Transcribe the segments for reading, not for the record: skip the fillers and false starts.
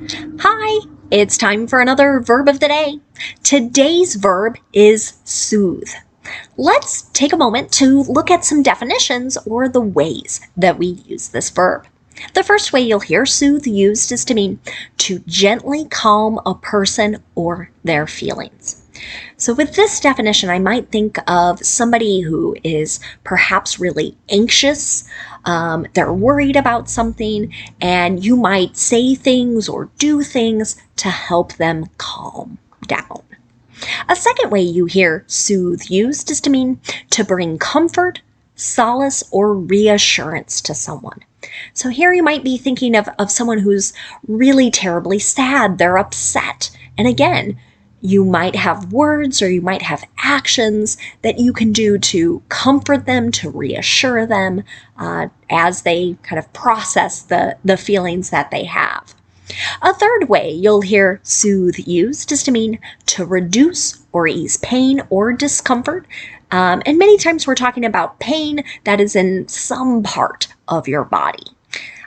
Hi, it's time for another verb of the day. Today's verb is soothe. Let's take a moment to look at some definitions or the ways that we use this verb. The first way you'll hear soothe used is to mean to gently calm a person or their feelings. So with this definition, I might think of somebody who is perhaps really anxious. They're worried about something, and you might say things or do things to help them calm down. A second way you hear soothe used is to mean to bring comfort, solace, or reassurance to someone. So here you might be thinking of someone who's really terribly sad, they're upset. And again, you might have words or you might have actions that you can do to comfort them, to reassure them as they kind of process the feelings that they have. A third way you'll hear soothe used is to mean to reduce or ease pain or discomfort. And many times we're talking about pain that is in some part of your body.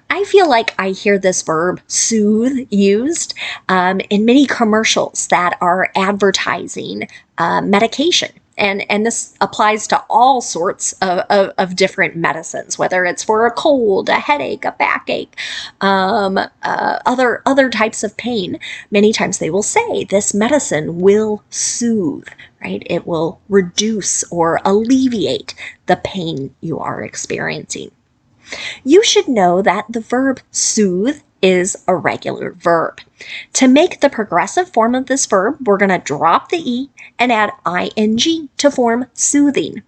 I feel like I hear this verb soothe used in many commercials that are advertising medication. And this applies to all sorts of different medicines, whether it's for a cold, a headache, a backache, other types of pain. Many times they will say this medicine will soothe, right? It will reduce or alleviate the pain you are experiencing. You should know that the verb soothe is a regular verb. To make the progressive form of this verb, we're going to drop the E and add ing to form soothing.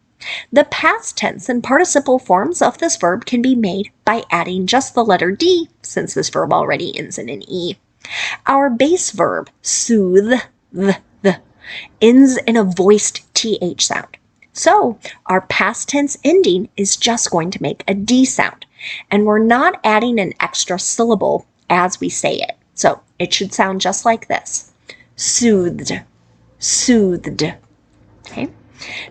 The past tense and participle forms of this verb can be made by adding just the letter D, since this verb already ends in an E. Our base verb, soothe, ends in a voiced TH sound. So our past tense ending is just going to make a D sound. And we're not adding an extra syllable as we say it. So it should sound just like this. Soothed, soothed. Okay.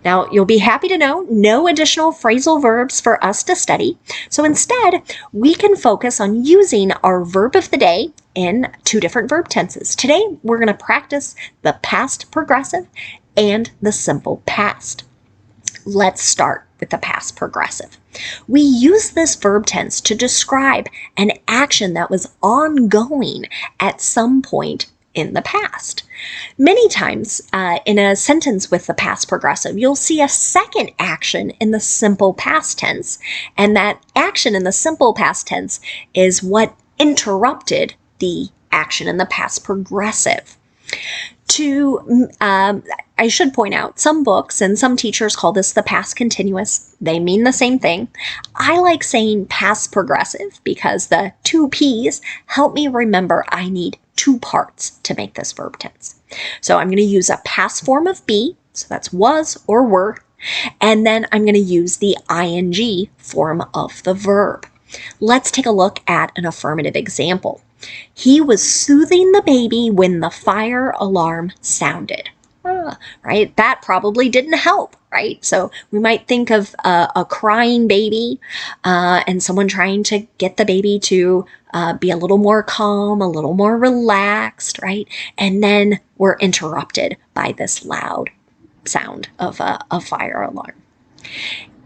Now, you'll be happy to know no additional phrasal verbs for us to study. So instead, we can focus on using our verb of the day in two different verb tenses. Today, we're going to practice the past progressive and the simple past. Let's start with the past progressive. We use this verb tense to describe an action that was ongoing at some point in the past. Many times in a sentence with the past progressive, you'll see a second action in the simple past tense, and that action in the simple past tense is what interrupted the action in the past progressive. I should point out, some books and some teachers call this the past continuous. They mean the same thing. I like saying past progressive because the two P's help me remember I need two parts to make this verb tense. So I'm going to use a past form of be, so that's was or were, and then I'm going to use the ing form of the verb. Let's take a look at an affirmative example. He was soothing the baby when the fire alarm sounded. Right? That probably didn't help, right? So we might think of a crying baby and someone trying to get the baby to be a little more calm, a little more relaxed, right? And then we're interrupted by this loud sound of a fire alarm.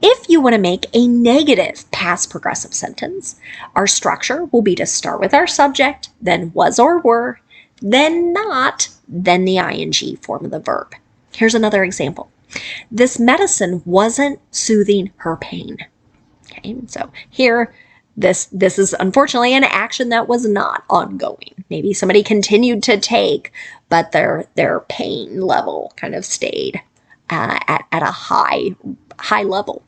If you want to make a negative past progressive sentence, our structure will be to start with our subject, then was or were, then not, then the ing form of the verb. Here's another example. This medicine wasn't soothing her pain. Okay, so here, this is unfortunately an action that was not ongoing. Maybe somebody continued to take, but their pain level kind of stayed at a high level.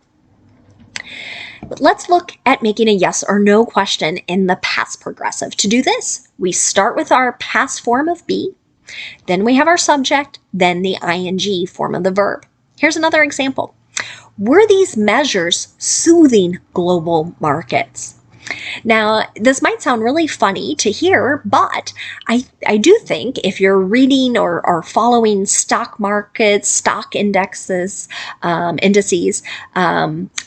But let's look at making a yes or no question in the past progressive. To do this, we start with our past form of be, then we have our subject, then the ing form of the verb. Here's another example. Were these measures soothing global markets? Now, this might sound really funny to hear, but I do think if you're reading or following stock markets, stock indices,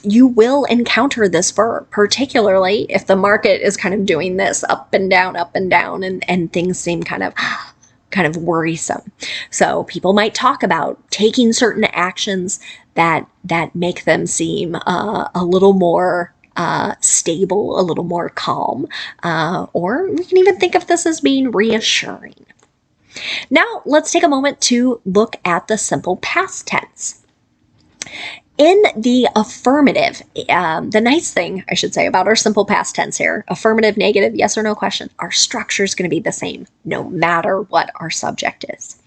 you will encounter this verb, particularly if the market is kind of doing this up and down, and things seem kind of worrisome. So people might talk about taking certain actions that make them seem a little more stable, a little more calm, or we can even think of this as being reassuring. Now, let's take a moment to look at the simple past tense. In the affirmative, the nice thing, I should say, about our simple past tense here, affirmative, negative, yes or no question, our structure is going to be the same no matter what our subject is.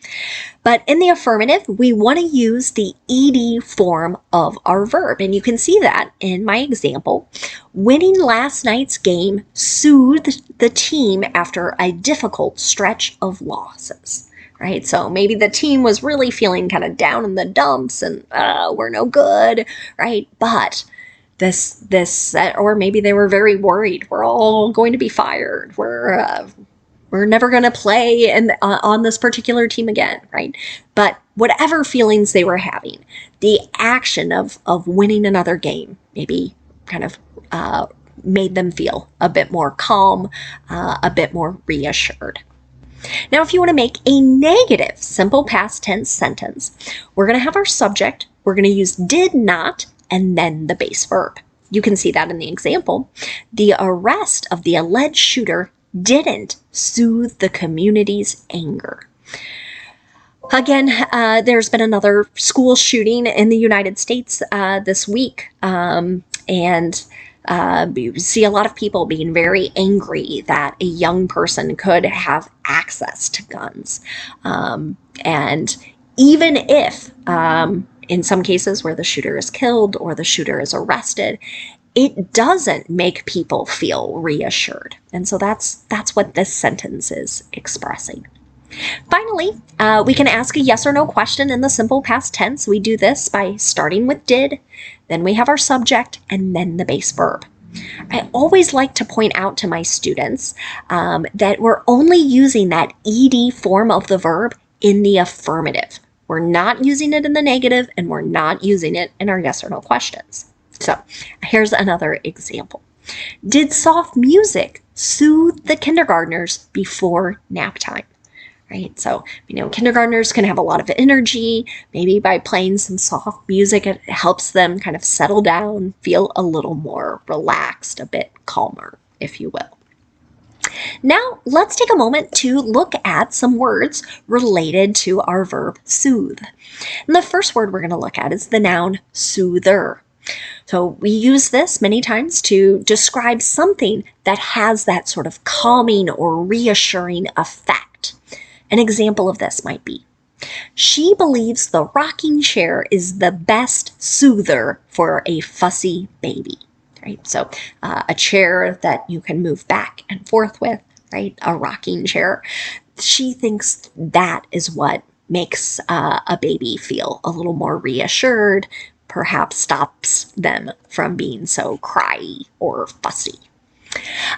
But in the affirmative, we want to use the ed form of our verb. And you can see that in my example. Winning last night's game soothed the team after a difficult stretch of losses. Right? So maybe the team was really feeling kind of down in the dumps and we're no good, right? But this, or maybe they were very worried. We're all going to be fired. We're never going to play on this particular team again, right? But whatever feelings they were having, the action of winning another game maybe kind of made them feel a bit more calm, a bit more reassured. Now, if you want to make a negative simple past tense sentence, we're going to have our subject, we're going to use did not, and then the base verb. You can see that in the example. The arrest of the alleged shooter didn't soothe the community's anger. Again, there's been another school shooting in the United States this week, and you see a lot of people being very angry that a young person could have access to guns. And even if, in some cases where the shooter is killed or the shooter is arrested, it doesn't make people feel reassured. And so that's what this sentence is expressing. Finally, we can ask a yes or no question in the simple past tense. We do this by starting with did, then we have our subject, and then the base verb. I always like to point out to my students that we're only using that ed form of the verb in the affirmative. We're not using it in the negative, and we're not using it in our yes or no questions. So here's another example. Did soft music soothe the kindergartners before nap time? Right? So, kindergartners can have a lot of energy. Maybe by playing some soft music, it helps them kind of settle down, feel a little more relaxed, a bit calmer, if you will. Now, let's take a moment to look at some words related to our verb soothe. And the first word we're going to look at is the noun soother. So we use this many times to describe something that has that sort of calming or reassuring effect. An example of this might be, she believes the rocking chair is the best soother for a fussy baby. Right? So a chair that you can move back and forth with, right? A rocking chair. She thinks that is what makes a baby feel a little more reassured, perhaps stops them from being so cryy or fussy.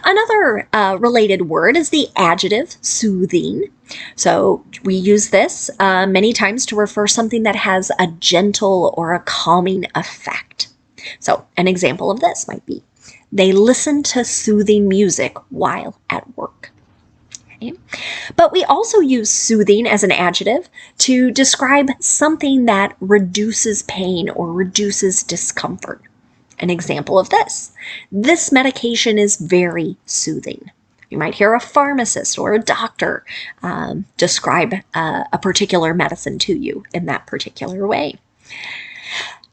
Another related word is the adjective soothing. So we use this many times to refer something that has a gentle or a calming effect. So an example of this might be, they listen to soothing music while at work. Okay. But we also use soothing as an adjective to describe something that reduces pain or reduces discomfort. An example of this medication is very soothing. You might hear a pharmacist or a doctor describe a particular medicine to you in that particular way.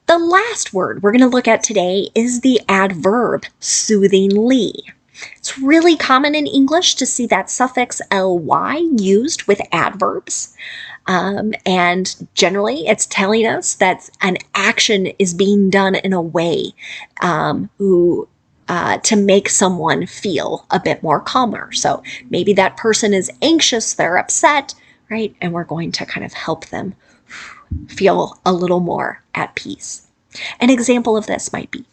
The last word we're going to look at today is the adverb soothingly. It's really common in English to see that suffix ly used with adverbs. And generally, it's telling us that an action is being done in a way to make someone feel a bit more calmer. So maybe that person is anxious, they're upset, right? And we're going to kind of help them feel a little more at peace. An example of this might be,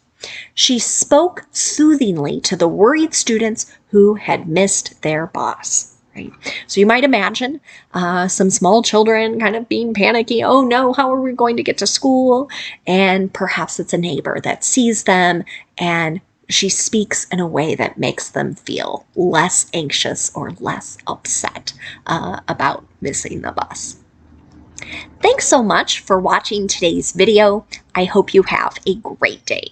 She spoke soothingly to the worried students who had missed their bus. Right? So you might imagine some small children kind of being panicky. Oh no, how are we going to get to school? And perhaps it's a neighbor that sees them and she speaks in a way that makes them feel less anxious or less upset about missing the bus. Thanks so much for watching today's video. I hope you have a great day.